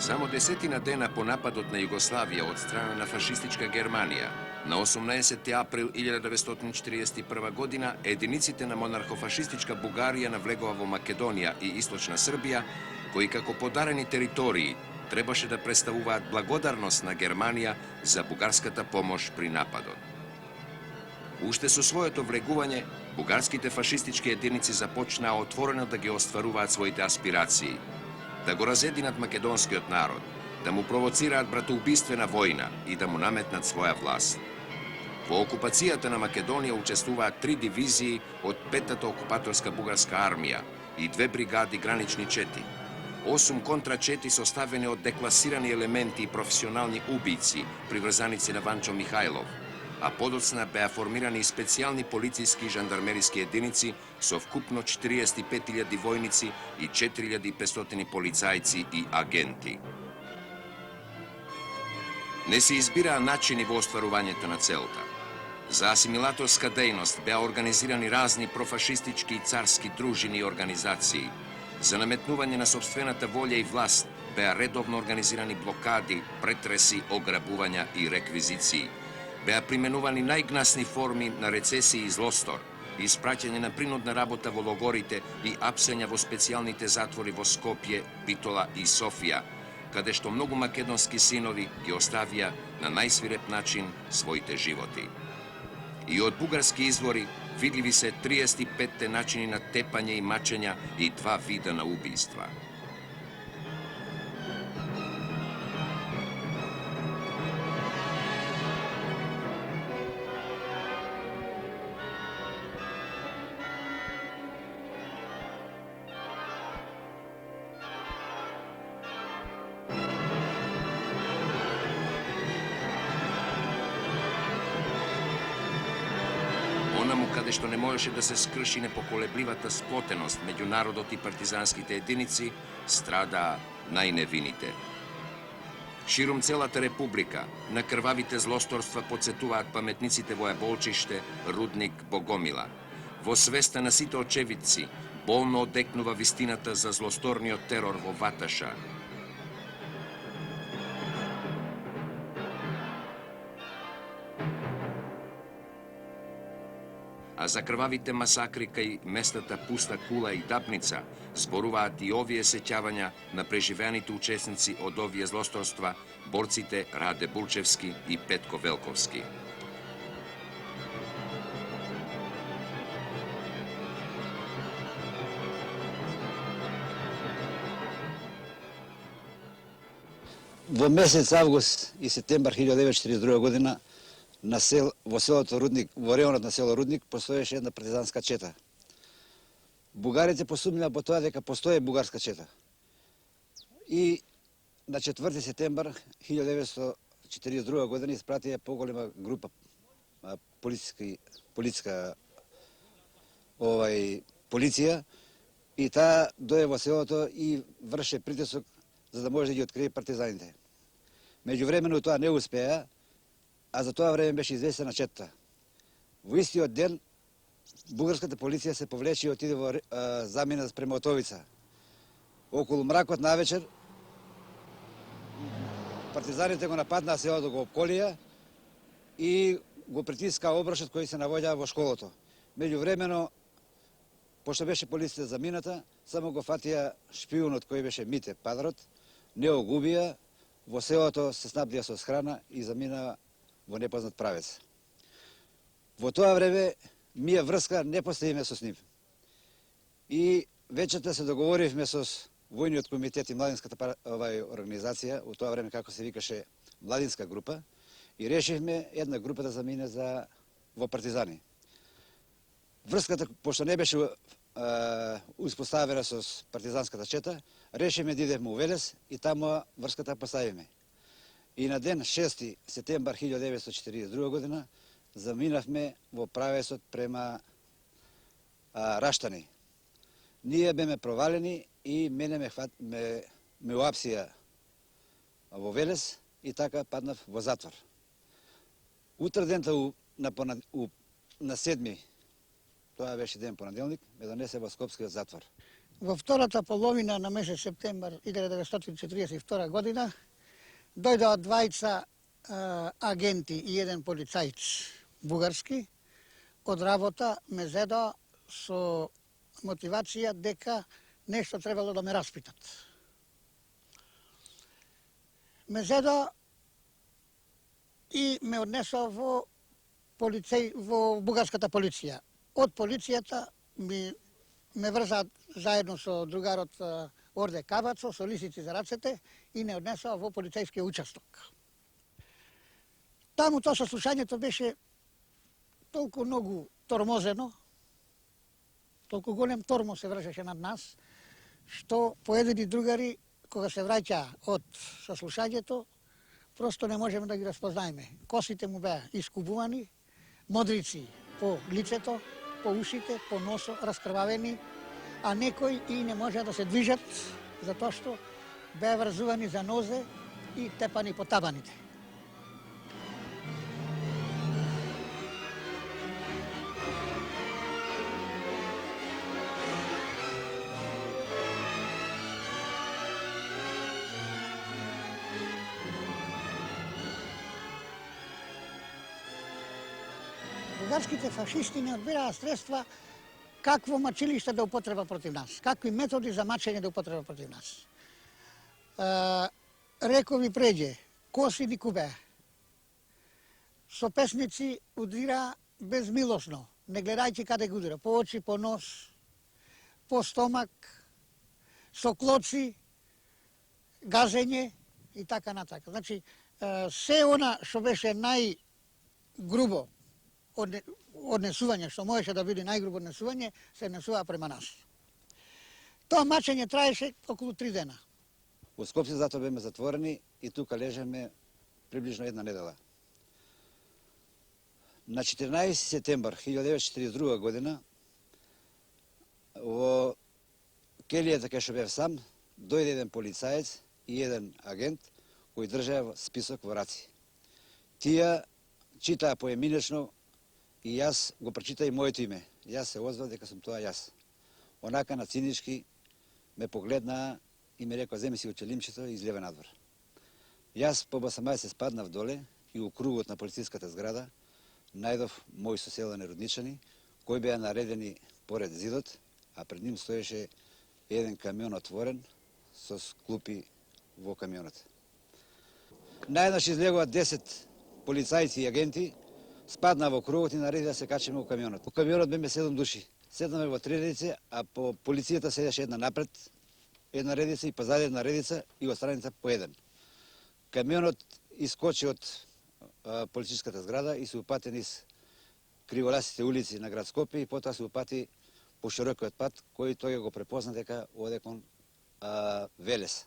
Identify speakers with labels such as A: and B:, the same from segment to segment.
A: Само десетина дена по нападот на Југославија од страна на фашистичка Германија, на 18 април 1941 година, единиците на монархофашистичка Бугарија навлегува во Македонија и Источна Србија, кои како подарени територии требаше да представуваат благодарност на Германија за бугарската помош при нападот. Уште со своето влегување, бугарските фашистички единици започнаа отворено да ги остваруваат своите аспирации, да го разединат македонскиот народ, да му провоцираат братоубиствена војна и да му наметнат своја власт. Во окупацијата на Македонија учествуваат 3 дивизии од 5-та окупаторска бугарска армија и 2 бригади гранични чети, 8 контрачети составени од декласирани елементи и професионални убици, приврзаници на Ванчо Михајлов, а подоцна беа формирани специјални полициски и жандармериски единици со вкупно 45.000 војници и 4.500 полицајци и агенти. Не се избираа начини во остварувањето на целта. За асимилаторска дејност беа организирани разни профашистички и царски дружини и организации. За наметнување на собствената волја и власт беа редовно организирани блокади, претреси, ограбувања и реквизиции. Беа применувани најгнасни форми на рецесија и злостор, испраќање на принудна работа во логорите и апсења во специјалните затвори во Скопје, Битола и Софија, каде што многу македонски синови ги оставија на најсвиреп начин своите животи. И од бугарски извори видливи се 35 начини на тепање и мачења и 2 вида на убиства. Онаму каде што не можеше да се скрши непоколебливата сплотеност меѓу народот и партизанските единици, страдаа најневините. Ширум целата република, на крвавите злосторства подсетуваат паметниците во Јаболчиште, Рудник, Богомила. Во свеста на сите очевидци, болно одекнува вистината за злосторниот терор во Ваташа. А за крвавите масакри кај местата Пуста кула и Дапница зборуваат и овие сеќавања на преживеаните учесници од овие злосторства, борците Раде Булчевски и Петко Велковски.
B: Во месец август и септембар 1942 година во селото Рудник, во реонот на село Рудник, постоеше една партизанска чета. Бугарите посумнија по тоа дека постои бугарска чета. И на 4 септембар 1942 година испратија поголема група полиција и таа дое во селото и врше притисок за да може да ги открие партизаните. Меѓувремено тоа не успеа, а за тоа време беше известена четта. Во истиот ден, бугарската полиција се повлече и отиде во замина спрема Отовица. Околу мракот на вечер, партизаните го нападнаа селото, го обколија и го притиска оброшот кој се наоѓа во школото. Меѓувремено, пошто беше полицијата замината, само го фатија шпиунот кој беше Мите Падарот, не го губија, во селото се снабдија со храна и замина во непознат правец. Во тоа време ние врска не поставиме со нив. И вечерта се договоривме со војниот комитет и младинската организација, во тоа време како се викаше младинска група, и решивме една група да замине во партизани. Врската, пошто не беше успоставена со партизанската чета, решивме да идеме у Велес и таму врската поставиме. И на ден 6 септембар 1942 година заминавме во правецот према Раштани. Ние беме провалени и мене ме уапсија во Велес и така паднав во затвор. Утре дента на 7, тоа беше ден понеделник, ме донесе во Скопскиот затвор.
C: Во втората половина на месец септембар 1942 година дојдоа двајца агенти и еден полицајц бугарски од работа ме зедоа со мотивација дека нешто требало да ме распитат. Ме зедоа и ме однесоа во бугарската полиција. Од полицијата ме врзаат заедно со другарот Орде Кабацо, со лисици за рацете и не однесоа во полицајскиот участок. Таму тоа сослушањето беше толку многу тормозено, толку голем тормоз се вршеше над нас, што поедини другари, кога се враќа од сослушањето, просто не можеме да ги распознаеме. Косите му беа искубувани, модрици по лицето, по ушите, по носо, раскрвавени, а некои и не можеа да се движат, затоа што беа врзувани за нозе и тепани по табаните. Бугарските фашисти не одбираа средства какво мачилиште да употреба против нас, какви методи за мачење да употреба против нас. Реко ви преđe, коси ни кубеа. Со песници удира безмилосно, не гледајќи каде го удира, по очи, по нос, по стомак, со клоци, газење и така натака. Значи, се она што беше најгрубо однесување, што можеше да биде најгрубо однесување, се однесуваа према нас. Тоа мачење траеше околу 3 дена.
B: Во Скопје затоа беме затворени и тука лежеме приближно една недела. На 14 септембар 1942 година во келијата кај што бев сам, дојде еден полицаец и еден агент кој држаа список во раци. Тие читаа поиминечно и јас го прочитаа и моето име. Јас се озвав дека сум тоа јас. Онака на цинички ме погледнаа и ми рекоа земи си го челимчето и излева надвор. Јас по басамај се спаднав доле и у кругот на полициската зграда најдов мои соселани родничани кои беа наредени поред зидот, а пред ним стоеше еден камион отворен со клупи во камионот. Наеднаш излегува 10 полицајци и агенти, спадна во кругот и нареди да се качиме во камионот. Во камионот беме 7 души. Седнаме во 3 редици, а по полицијата седеше една напред, една редица и позади една редица и од страница по еден. Камионот искочи од полициската зграда и се упати низ криволасите улици на град Скопје и потоа се упати по широкиот пат кој тој го препозна дека оде кон Велес.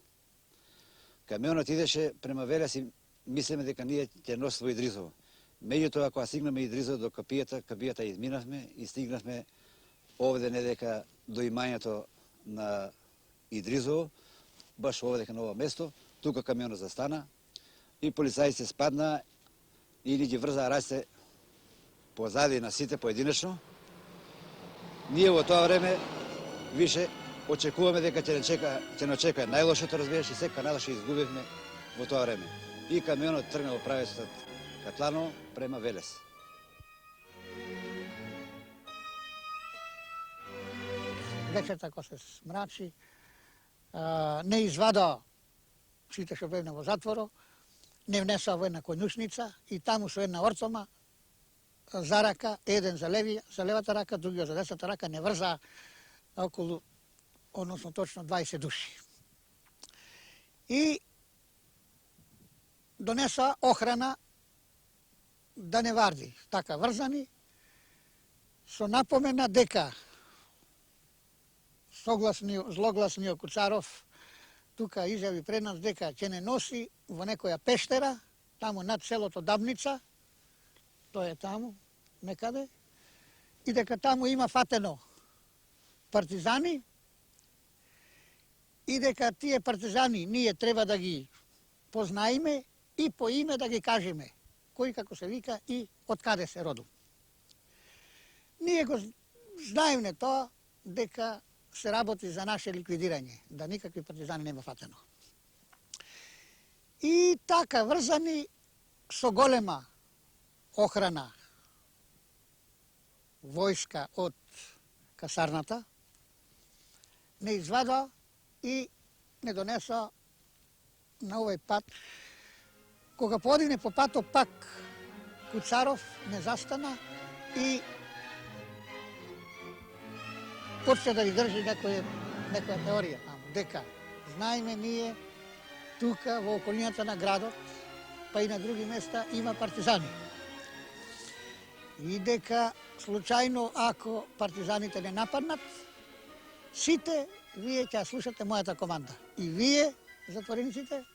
B: Камионот идеше према Велес и мислиме дека ние ќе носимо Идризово. Меѓутоа, кога стигнаме Идризово до капијата изминавме и стигнавме овде недека до имањето на Идризово, баш овде на ова место, тука камионот застана и полицајците спадна и ни ги врзаа раците позади на сите поединечно. Ние во тоа време више очекуваме дека ќе не очека најлошото, разбираш, и сека најлошо изгубивме во тоа време. И камионот тргна во правецот Катланово према Велес.
C: Вечерта кога се смрачи, не извадаа сите што бевме во затворо, не внесоа во една коњушница и таму со една орцома за рака, еден за левата рака, другиот за десната рака, не врзаа околу, односно точно 20 души. И донесоа охрана да не варди така врзани, со напомена дека злогласниот Куцаров тука изјави пред нас дека ќе не носи во некоја пештера, таму над селото Дабница, тоа е таму, некаде, и дека таму има фатено партизани, и дека тие партизани ние треба да ги познаеме и по име да ги кажеме кој како се вика и од каде се роду. Ние го знаеме тоа дека се работи за наше ликвидирање, да никакви партизани нема фатено. И така врзани со голема охрана војска од касарната, не извада и не донеса на овој пат. Кога подигне по патот пак Куцаров не застана и почне да ви држи некоја теорија дека знаеме ние тука во околината на градот, па и на други места има партизани. И дека случајно ако партизаните не нападнат, сите вие ќе слушате мојата команда. И вие, затворениците,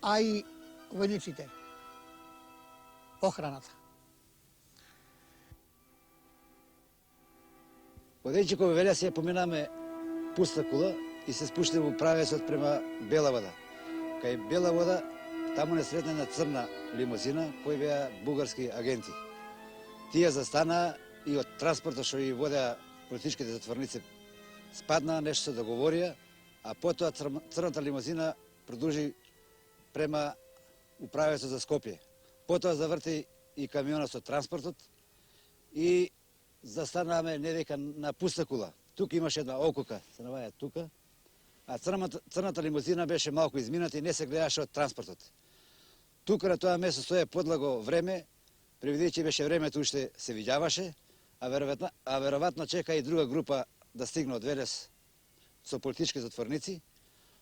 C: а и војниците, охраната.
B: Од Ејчиково велја се поминаме Пуста кула и се спуштаме во правецот према Бела вода. Кај Бела вода, таму не сретна една црна лимузина кои беа бугарски агенти. Тие застана и од транспортот што ги водеа политичките затворници спадна, нешто се договорија, а потоа црната лимузина продолжи према управецот за Скопје. Потоа заврти и камионот со транспортот и застанаме невека на Пуста кула. Тука имаше една окука, се наваја тука, а црната лимузина беше малку измината и не се гледаше од транспортот. Тука на тоа место стоја подлаго време, превидејќи беше времето уште се видјаваше, а веројатно чека и друга група да стигне од Велес со политички затворници,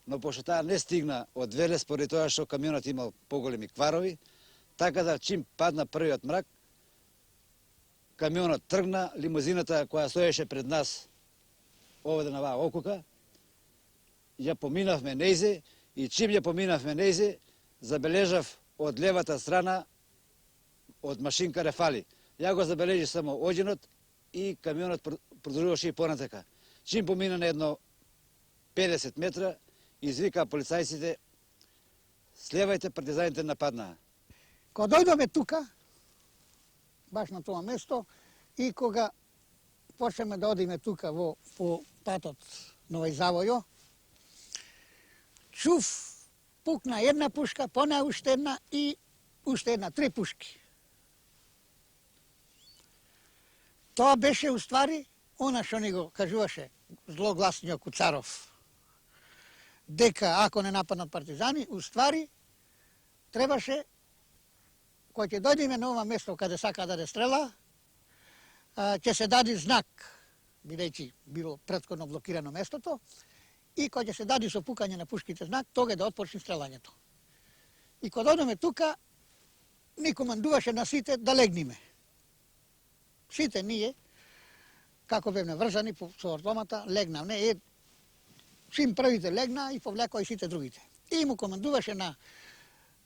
B: но пошто таа не стигна од Велес поради тоа што камионот имал поголеми кварови, така да чим падна првиот мрак, камионот тргна, лимузината која стоеше пред нас овде на оваа окука, ја поминавме нејзе и чим ја поминавме нејзе, забележав од левата страна од машинка рефали. Ја го забележи само оđенот и камионот продолжуваше и понатака. Чим помина на едно 50 метра, извика полицајците, слевајте, партизаните нападнаа.
C: Кога дојдоме тука, баш на тоа место, и кога почнеме да одиме тука по патот Новој Завојо, чув пукна една пушка, понеа уште една и уште една, 3 пушки. Тоа беше уствари она што ни го кажуваше злогласниот Куцаров, дека ако не нападнат партизани, уствари требаше, кој ќе дојдеме на ова место каде сака да стрела, ќе се даде знак, бидејќи било претходно блокирано местото, и кога ќе се даде со пукање на пушките знак, тога да отпочне стрелањето. И кога дојдеме тука, ни командуваше на сите да легниме. Сите ние, како бевме врзани со ортомата, легнавме. Чим првите легна и повлекоа и сите другите. И му командуваше на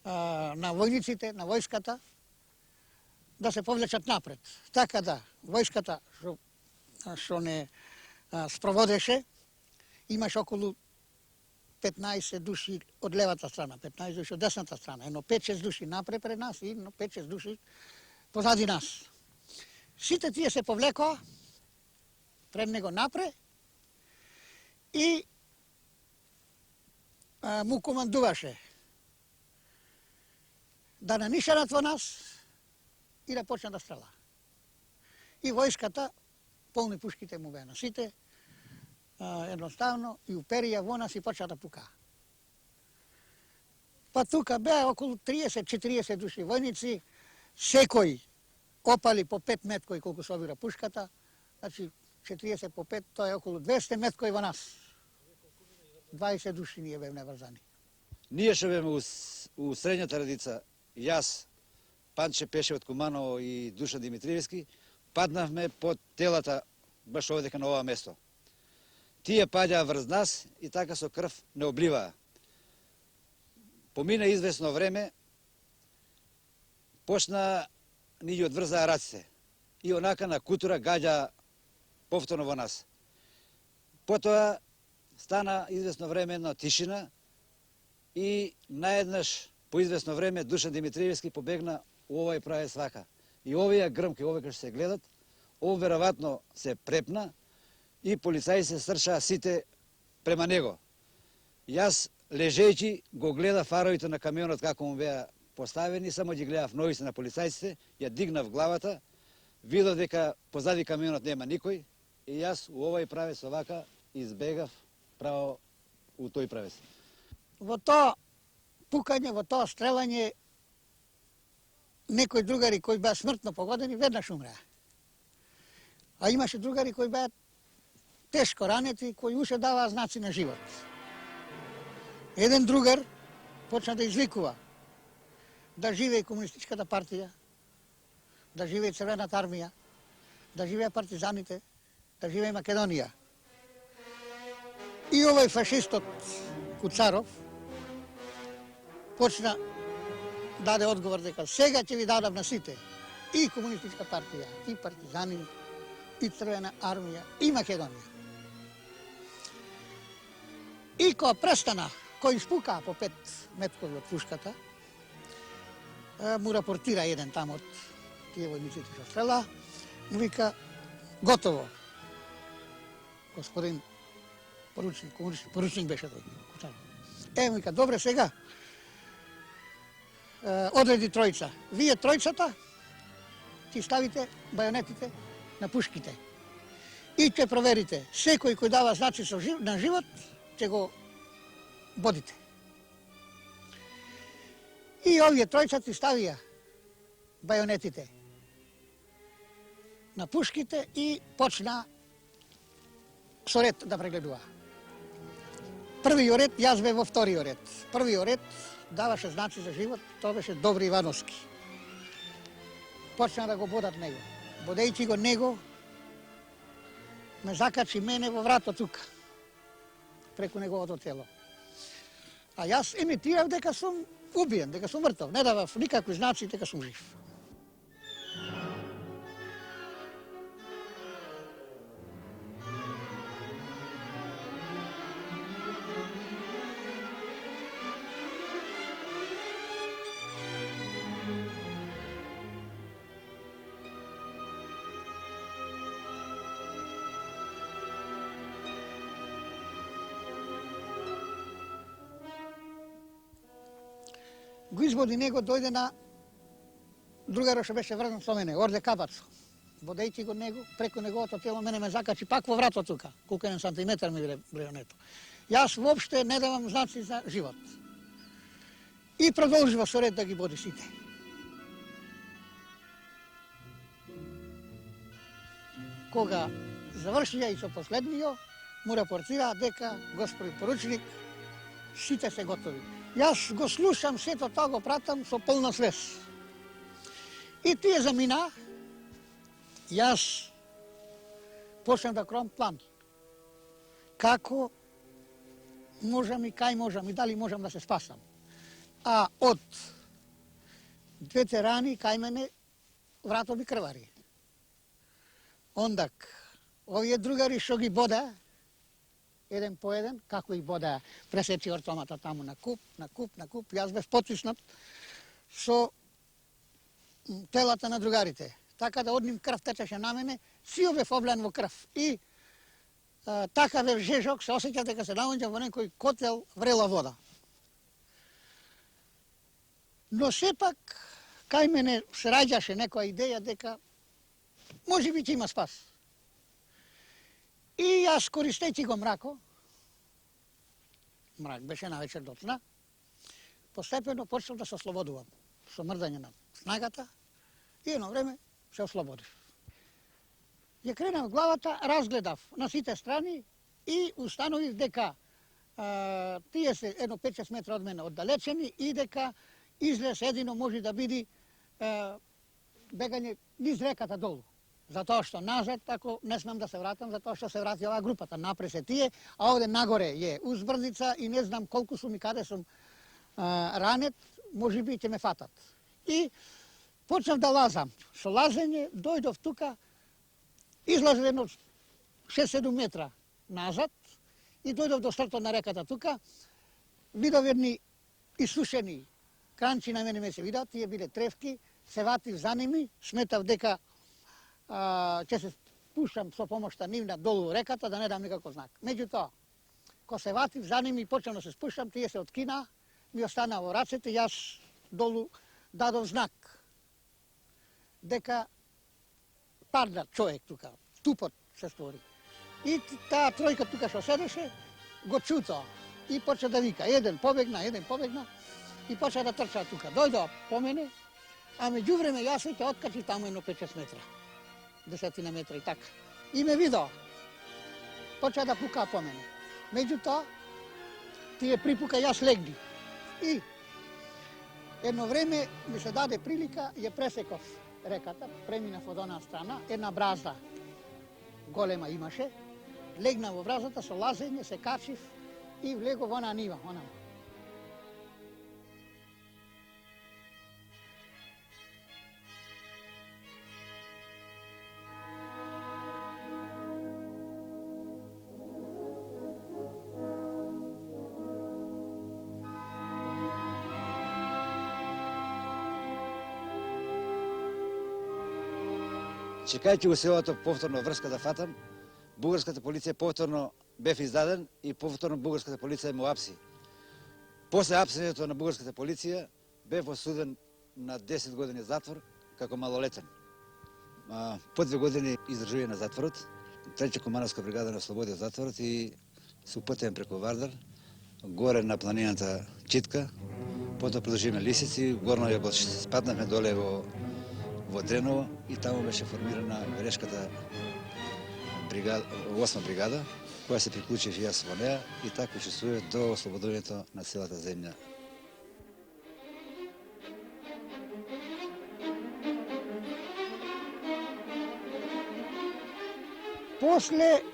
C: војниците, на војската, да се повлечат напред. Така да, војската што не спроводеше, имаш околу 15 души од левата страна, 15 души од десната страна, едно 5-6 души напред пред нас и едно 5-6 души позади нас. Сите тие се повлекоа пред него напред и му командуваше да нанишерат во нас и да почне да стрела. И војската полни пушките му беа на сите, едноставно и уперија во нас и почна да пука. Па тука беа околу 30-40 души војници, секој опали по 5 меткои колку се обира пушката, значи 40 по 5, тоа е околу 200 меткои во нас. 20 души ние бевме врзани.
B: Ние што беме у средњата редица, јас, Панче Пешев од Куманово и Душан Димитриевски, паднавме под телата баш овдека на ова место. Тие паѓаа врз нас и така со крв не обливаа. Помина извесно време, почна ни ги одврзаа раците и онака на кутура гаѓа повторно во нас. Потоа стана извесно време една тишина и наеднаш по извесно време Душан Димитриевски побегна у овој правец вака. И овие грмки, овие што се гледат, ово веројатно се препна и полицаи се стрчаа сите према него. Јас, лежејќи, го гледав фаровите на камионот како му беа поставени, само ги гледав ноите на полицајците, ја дигнав главата, видов дека позади камионот нема никој и јас у овој правец овака избегав право у тој правец.
C: Во тоа пукање, во тоа стрелање, некои другари кои беа смртно погодени веднаш умреа. А имаше другари кои беа тешко ранети, кои уште даваа знаци на живот. Еден другар почна да извикува да живее Комунистичката партија, да живее Црвената армија, да живее партизаните, да живее Македонија. И овој фашистот Куцаров почна даде одговор дека сега ќе ви дадам на сите и Комунистичка партија, и партизани, и Црвена армија, и Македонија. И кога престана, кој испукаа по 5 меткови од пушката, му рапортира еден таму од тие војниците што стрела, му вика, готово. Господин поручник беше тој. Му вика, добре, сега, одреди тројца. Вие тројцата ќе ставите бајонетите на пушките. И ќе проверите, секој кој дава знаци на живот, ќе го бодите. И овие тројцата ставија бајонетите на пушките и почна со ред да прегледува. Првиот ред, јас бев во вториот ред. Првиот ред даваше знаци за живот, тоа беше Добри Ивановски. Почна да го бодат него. Бодејќи го него, ме закачи мене во врато тука, преку неговото тело. А јас емитирав дека сум убиен, дека сум мртов, не давав никакви знаци дека сум жив. Го изводи него, дојде на другарот што беше врзнат со мене, Орде Кабацо. Водејќи го него, преку неговото тело, мене ме закачи пак во врато тука, колку еден сантиметар ми биле бреонето. Јас воопште не давам знаци за живот. И продолжува со ред да ги боди сите. Кога завршија и со последниот, му рапортира дека, господин поручник, сите се готови. Јас го слушам, сето тоа го пратам со полна свес. И тие замина, јас почнам да кроам план. Како можам и кај можам и дали можам да се спасам. А од двете рани кај мене врато ми крвари. Ондак, овие другари што ги бода, еден по еден, како и бода пресечи ортомата таму на куп, на куп, на куп. Јас бев потиснат со телата на другарите. Така да од ним крв течеше на мене, сио бев облен во крв. И така бев жежок, се осеќав дека се наоѓам во некој котел врела вода. Но сепак, кај мене се раѓаше некоја идеја дека може би ќе има спас. И јас, користејќи го мрако беше навечер доцна, постепено почнав да се ослободувам со мрдање на снагата и едно време се ослободив. Ја кренав главата, разгледав на сите страни и установив дека тие се едно 5-6 метра од мене оддалечени и дека излез едино може да биде бегање низ реката долу. Затоа што назад, ако не смем да се вратам, затоа што се врати оваа групата. Напред се тие, а овде нагоре е узбрдица и не знам колку сум и каде сум ранет, може би ќе ме фатат. И почнав да лазам. Со лазење дојдов тука, излазев едно 6-7 метра назад и дојдов до сртот на реката тука, видов едни исушени кранчи на мене ме се видат, тие биле тревки, се ватив за ними, сметав дека ќе се спушам со помошта нивна долу во реката да не дам никаков знак. Меѓутоа, кога се ватив за ними и почнав да се спушам, тие се откина, ми остана во рацете, јас долу дадов знак дека парда човек тука, тупот се створи. И таа тројка тука што седеше, го чуто и почна да вика. Еден побегна и почна да трча тука. Дојдоа по мене, а меѓувреме јас веќе откачи таму едно 5-6 метра. 10 метра и така. И ме видоа. Почна да пука по мене. Меѓутоа, тие припука јас легни. И едно време ми се даде прилика, ја пресеков реката, преминав од онаа страна, една бразда голема имаше, легна во бразата со лазење, се качив и влегов во онаа нива, онаа.
B: Чекајќи го селото повторно врска да фатам, бугарската полиција повторно бев издаден и повторно бугарската полиција ме апси. После апсењето на бугарската полиција бев осуден на 10 години затвор како малолетен. По 2 години издржување на затворот, Треća командска бригада на ослободи од затворот и се упатен преку Вардар, горе на планината Читка, потоа продолжиме Лисици, горно ја спаднавме доле во Дреново и таму беше формирана Велешката бригада, 8 бригада, која се приклучив јас во неа и така учествував до ослободувањето на целата земја.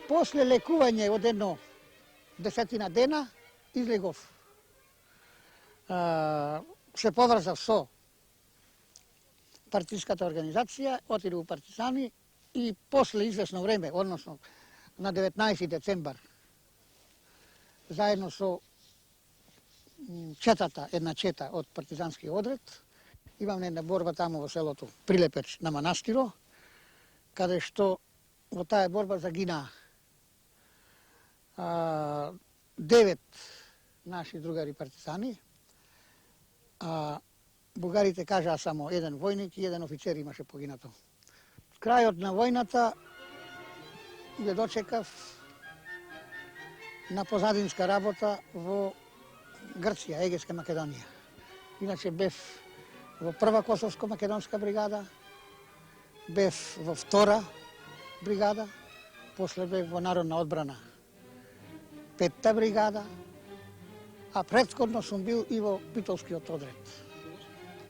C: После лекување од едно 10 дена излегов. Се поврзав со партиската организација, отидов у партизани и после известно време, односно на 19 децембар, заедно со една чета од партизански одред, имам една борба таму во селото Прилепеч на Манастиро, каде што во таа борба загина 9 наши другари партизани, а бугарите кажаа само еден војник и еден офицер имаше погинато. Крајот на војната ја дочекав на позадинска работа во Грција, Егејска Македонија. Иначе бев во прва Косовско-македонска бригада, бев во втора бригада, после бев во Народна одбрана 5-та бригада, а претходно сум бил и во Битолскиот одред.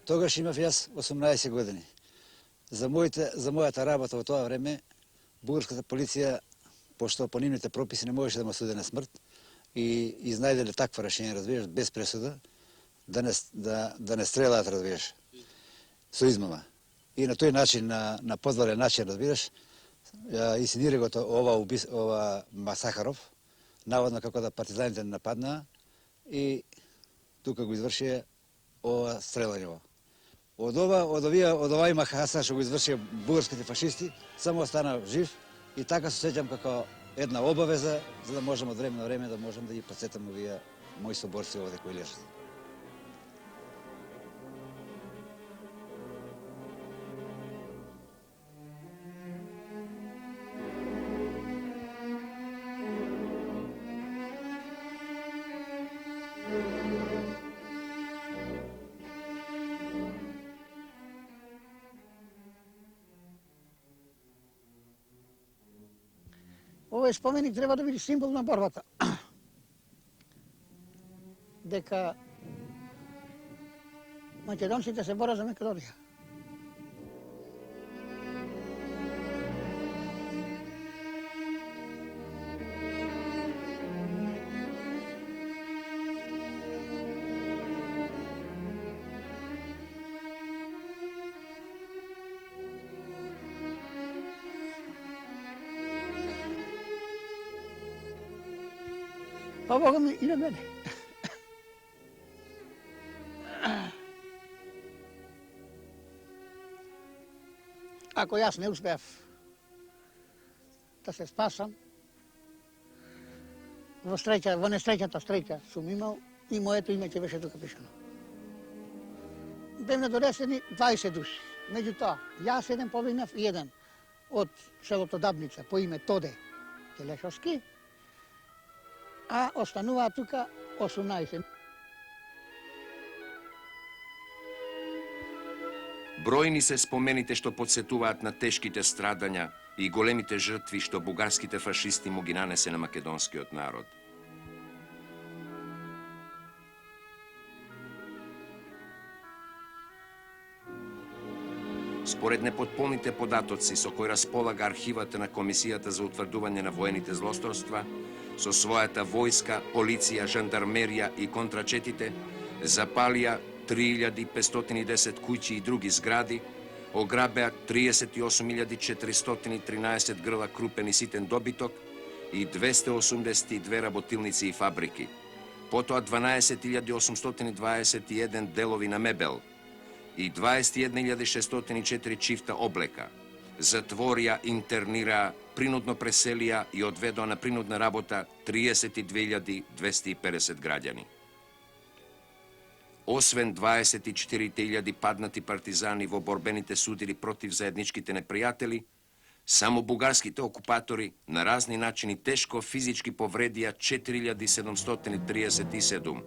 B: Тогаш имав јас 18 години. За мојата работа во тоа време, бугарската полиција, пошто по нивните прописи не можеше да ме осуди на смрт, и изнајделе такво решение, разбираш, без пресуда, да не стрелаат, разбираш, со измама. И на тој начин, на подвален начин, разбираш, инсценира го ова Масахаров, наводно како да партизаните не нападнаа и тука го извршија ова стрелање. Од овај махаса што го извршија бугарските фашисти, само останав жив и така се сеќам како една обавеза, за да можам од време на време да можам да ги посетам овие мои соборци овде кои лежат.
C: Овој споменик треба да биде символ на борбата. Дека македонците се борат за Македонија. Па Бога ми и на мене. Ако јас не успеав да се спасам. Во несреќата среќа сум имал и моето име ќе беше тука пишано. Бевме донесени 20 души. Меѓутоа, јас еден побегнав и еден од селото Дабница по име Тоде Телешовски, а остануваа тука 18.
A: Бројни се спомените што подсетуваат на тешките страдања и големите жртви што бугарските фашисти му ги нанесе на македонскиот народ. Според непотполните податоци со кои располага архивата на Комисијата за утврдување на воените злосторства, со својата војска, полиција, жандармерија и контрачетите, запалија 3510 куќи и други згради, ограбеа 38.413 грла крупен и ситен добиток и 282 работилници и фабрики, потоа 12.821 делови на мебел и 21.604 чифта облека, затворија, интернираа, принудно преселија и одведоа на принудна работа 32.250 граѓани. Освен 24.000 паднати партизани во борбените судири против заедничките непријатели, само бугарските окупатори на разни начини тешко физички повредија 4.737,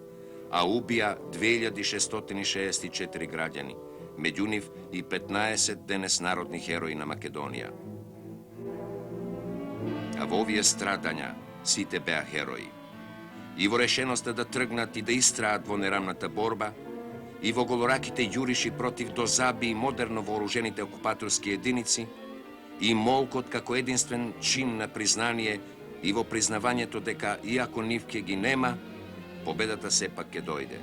A: а убија 2.664 граѓани, меѓу нив и 15 денес народни херои на Македонија. А во овие страдања сите беа херои. И во решеноста да тргнат и да истраат во нерамната борба, и во голораките јуриши против дозаби и модерно вооружените окупаторски единици, и молкот како единствен чин на признание и во признавањето дека, иако нив ќе ги нема, победата сепак ќе дојде.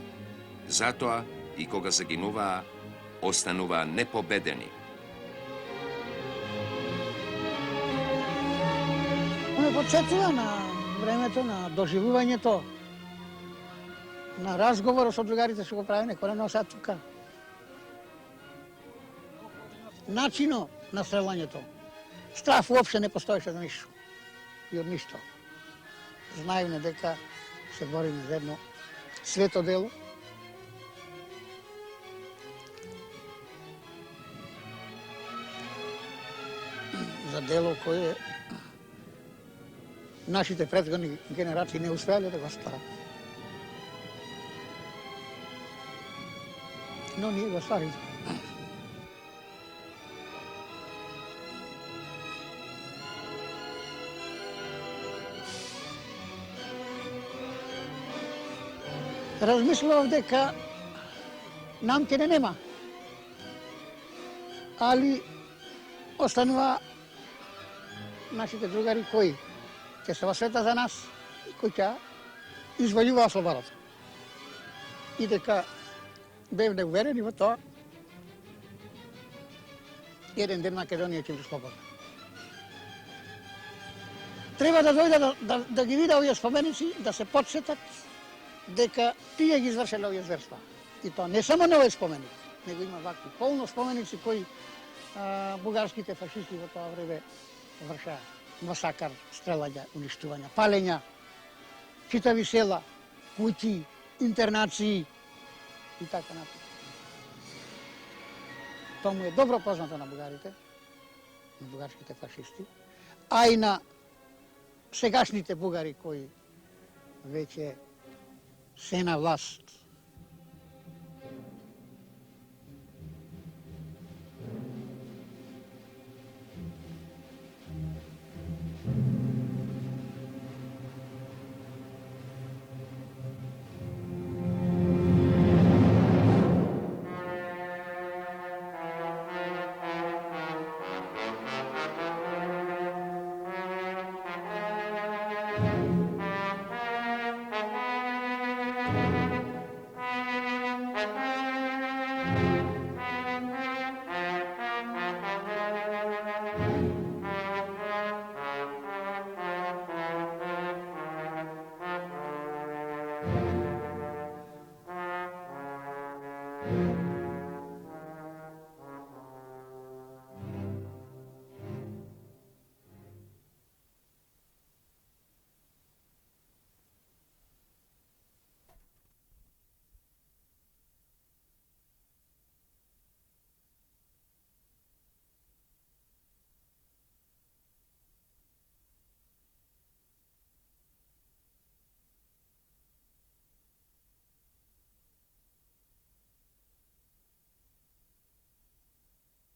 A: Затоа, и кога загинуваа, остануваа непобедени.
C: Ме подсетува на времето на доживувањето, на разговорот со другарите што го прави некој носа тука. Начинот на стрелањето. Страф уопште не постоеше за ништо и од ништо. Знаевме дека се бориме за едно свето дело. За дело кое нашите претходни генерации не успеале да го стварат. Но ние го ствариле. Размислував дека нам ќе не нема, али останува нашите другари кои ќе се освета за нас и кои ќе извојуваа слободата. И дека бевме уверени во тоа, еден ден Македонија ќе биде слободна. Треба да дојде да ги видат овие споменици, да се подсетат дека тие ги извршеле овие зверства. И тоа не само на овој споменик, него има вакви полно споменици кои бугарските фашисти во тоа време вршаа масакар, стрелања, уништувања, палења, читави села, куќи, интернации и така натаму. Тоа му е добро познато на бугарите, на бугарските фашисти, а и на сегашните бугари кои веќе се на власт.